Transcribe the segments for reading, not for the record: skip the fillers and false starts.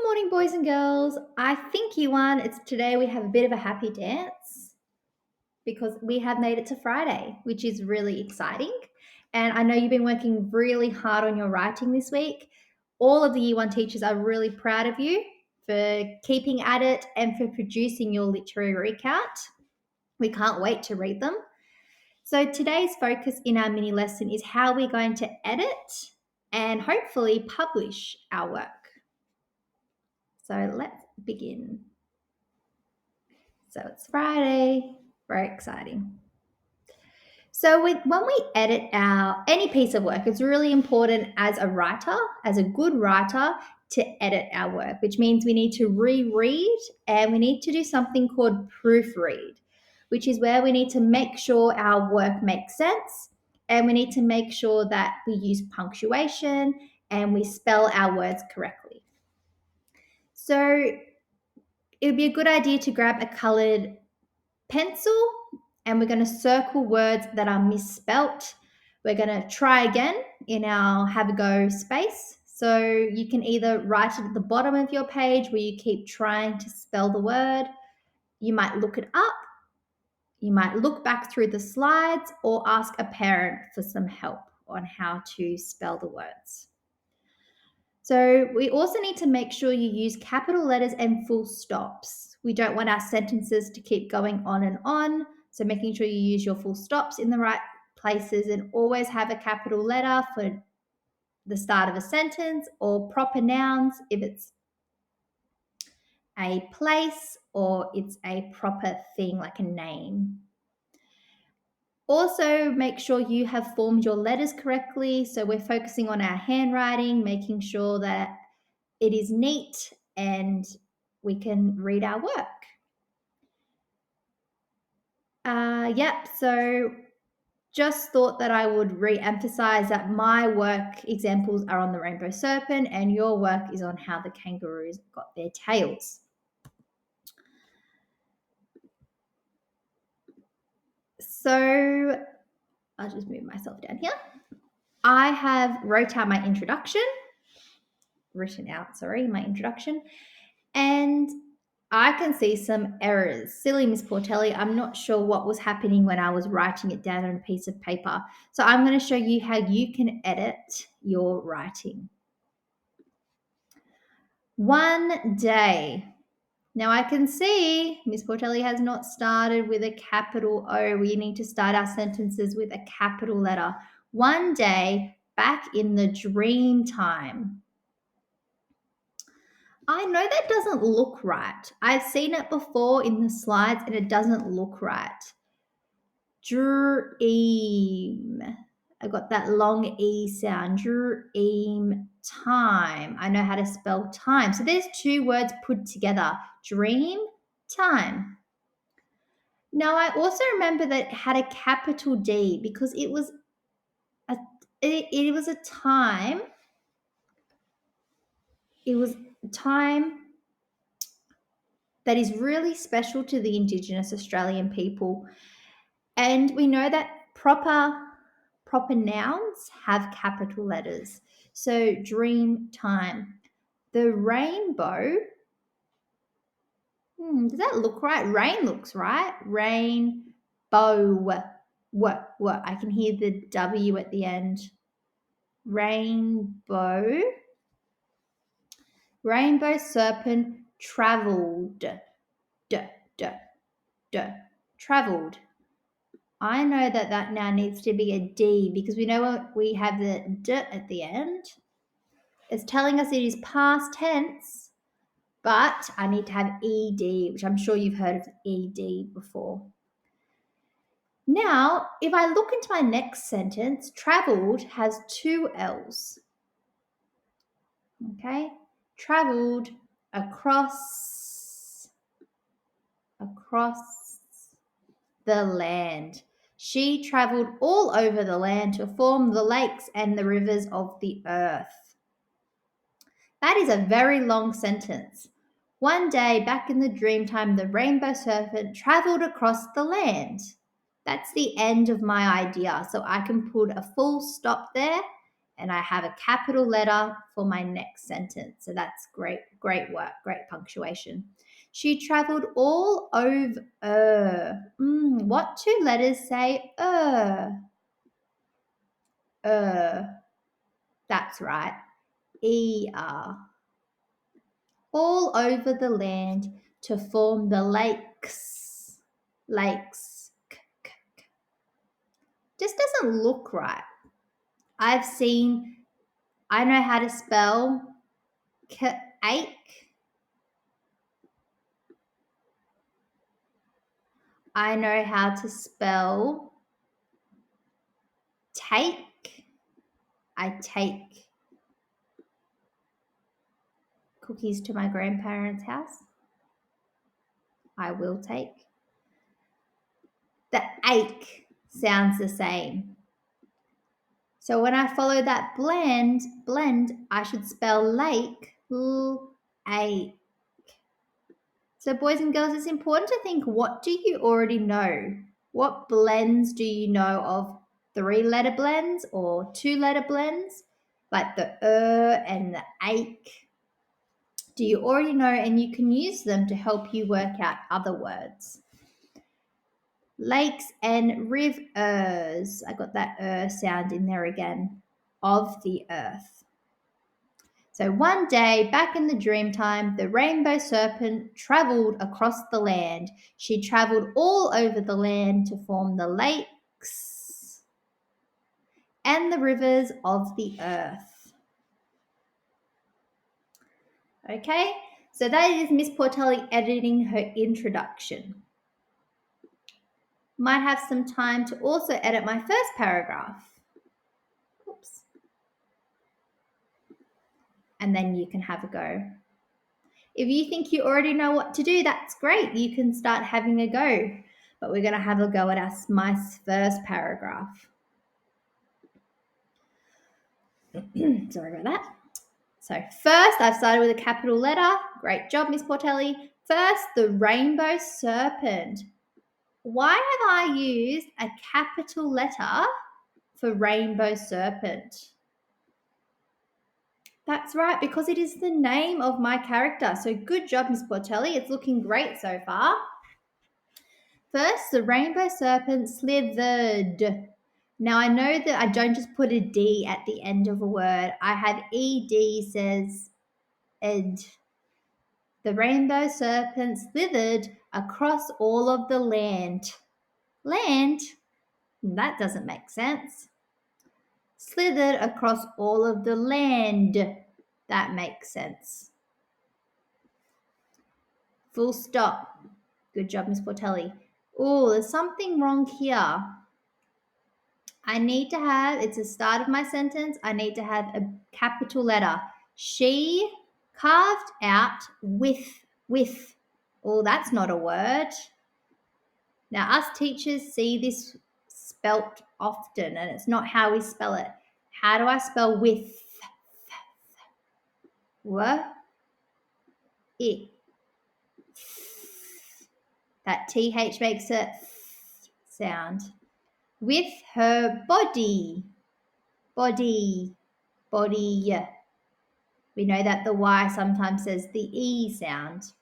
morning, boys and girls. I think you won. It's today we have a bit of a happy dance because we have made it to Friday, which is really exciting. And I know you've been working really hard on your writing this week. All of the Year 1 teachers are really proud of you for keeping at it and for producing your literary recount. We can't wait to read them. So today's focus in our mini lesson is how we're going to edit and hopefully publish our work. So let's begin. So it's Friday, very exciting. So when we edit any piece of work, it's really important as a writer, as a good writer, to edit our work, which means we need to reread and we need to do something called proofread, which is where we need to make sure our work makes sense and we need to make sure that we use punctuation and we spell our words correctly. So it would be a good idea to grab a colored pencil and we're going to circle words that are misspelt. We're going to try again in our have a go space. So you can either write it at the bottom of your page where you keep trying to spell the word. You might look it up. You might look back through the slides or ask a parent for some help on how to spell the words. So we also need to make sure you use capital letters and full stops. We don't want our sentences to keep going on and on. So making sure you use your full stops in the right places and always have a capital letter for the start of a sentence or proper nouns if it's a place or it's a proper thing like a name. Also, make sure you have formed your letters correctly. So we're focusing on our handwriting, making sure that it is neat and we can read our work. So just thought that I would re-emphasize that my work examples are on the rainbow serpent and your work is on how the kangaroos got their tails. So I'll just move myself down here. I have written out my introduction, and I can see some errors. Silly Miss Portelli, I'm not sure what was happening when I was writing it down on a piece of paper. So I'm going to show you how you can edit your writing. One day. Now I can see Miss Portelli has not started with a capital O. We need to start our sentences with a capital letter. One day back in the dream time. I know that doesn't look right. I've seen it before in the slides and it doesn't look right. Dream. I got that long E sound. Dream time. I know how to spell time. So there's two words put together. Dream time. Now I also remember that it had a capital D because it was a time. It was time that is really special to the Indigenous Australian people. And we know that proper nouns have capital letters. So dream time. The rainbow. Does that look right? Rain looks right. Rainbow. What? I can hear the W at the end. Rainbow. Rainbow serpent travelled. Travelled. I know that now needs to be a D because we know we have the D at the end. It's telling us it is past tense, but I need to have ED, which I'm sure you've heard of ED before. Now, if I look into my next sentence, travelled has two L's. Okay, travelled across the land. She travelled all over the land to form the lakes and the rivers of the earth. That is a very long sentence. One day back in the dreamtime, the rainbow serpent travelled across the land. That's the end of my idea. So I can put a full stop there And I have a capital letter for my next sentence. So that's great, great work, great punctuation. She traveled all over. What two letters say That's right. ER. All over the land to form the lakes. Lakes. Just doesn't look right. I know how to spell ache. I know how to spell take. I take cookies to my grandparents' house. I will take. The ache sounds the same. So when I follow that blend, I should spell lake, ache. So boys and girls, it's important to think, what do you already know? What blends do you know of? 3-letter blends or 2-letter blends? Like the and the ache. Do you already know, and you can use them to help you work out other words? Lakes and rivers. I got that sound in there again. Of the earth. So one day, back in the dream time, the rainbow serpent traveled across the land. She traveled all over the land to form the lakes and the rivers of the earth. Okay, so that is Miss Portelli editing her introduction. Might have some time to also edit my first paragraph. Oops. And then you can have a go. If you think you already know what to do, that's great. You can start having a go. But we're going to have a go at my first paragraph. Sorry about that. So first, I've started with a capital letter. Great job, Miss Portelli. First, the rainbow serpent. Why have I used a capital letter for rainbow serpent? That's right, because it is the name of my character. So good job, Miss Portelli. It's looking great so far. First, the rainbow serpent slithered. Now, I know that I don't just put a D at the end of a word. I have ED says ed. The rainbow serpent slithered across all of the land. Land? That doesn't make sense. Slithered across all of the land. That makes sense. Full stop. Good job, Miss Portelli. Oh, there's something wrong here. I need to have, it's the start of my sentence, I need to have a capital letter. She carved out with. Oh, that's not a word. Now, us teachers see this spelt often, and it's not how we spell it. How do I spell with? What? It. That TH makes a sound. With her body. Body. We know that the Y sometimes says the E sound.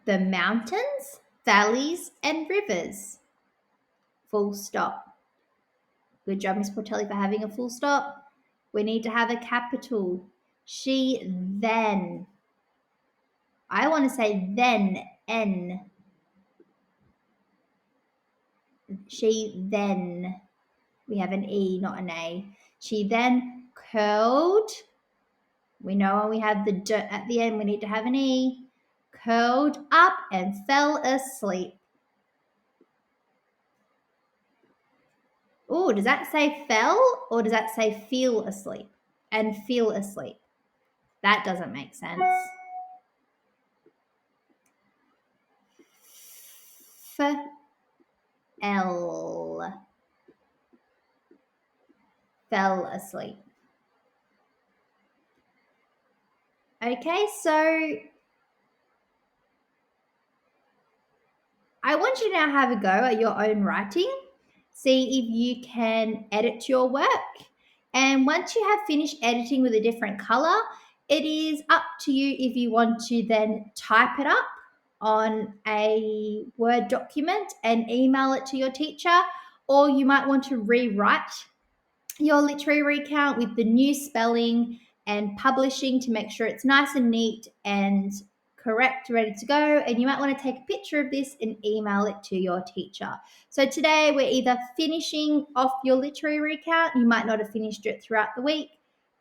The mountains, valleys, and rivers. Full stop. Good job, Miss Portelli, for having a full stop. We need to have a capital. She then. I want to say then, N. She then. We have an E, not an A. She then curled. We know when we have the D at the end, we need to have an E. Curled up and fell asleep. Oh, does that say fell or does that say feel asleep? And feel asleep. That doesn't make sense. L. Fell asleep. Okay, so I want you to now have a go at your own writing. see if you can edit your work. And once you have finished editing with a different color, it is up to you if you want to then type it up on a Word document and email it to your teacher, or you might want to rewrite your literary recount with the new spelling and publishing to make sure it's nice and neat and correct, ready to go. And you might want to take a picture of this and email it to your teacher. So today we're either finishing off your literary recount, you might not have finished it throughout the week,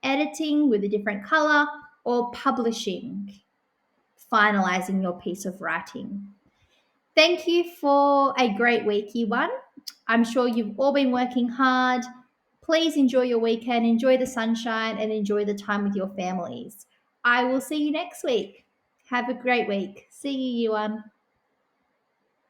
editing with a different color, or publishing, finalizing your piece of writing. Thank you for a great week, Year One. I'm sure you've all been working hard. Please enjoy your weekend, enjoy the sunshine, and enjoy the time with your families. I will see you next week. Have a great week. See you, Year One.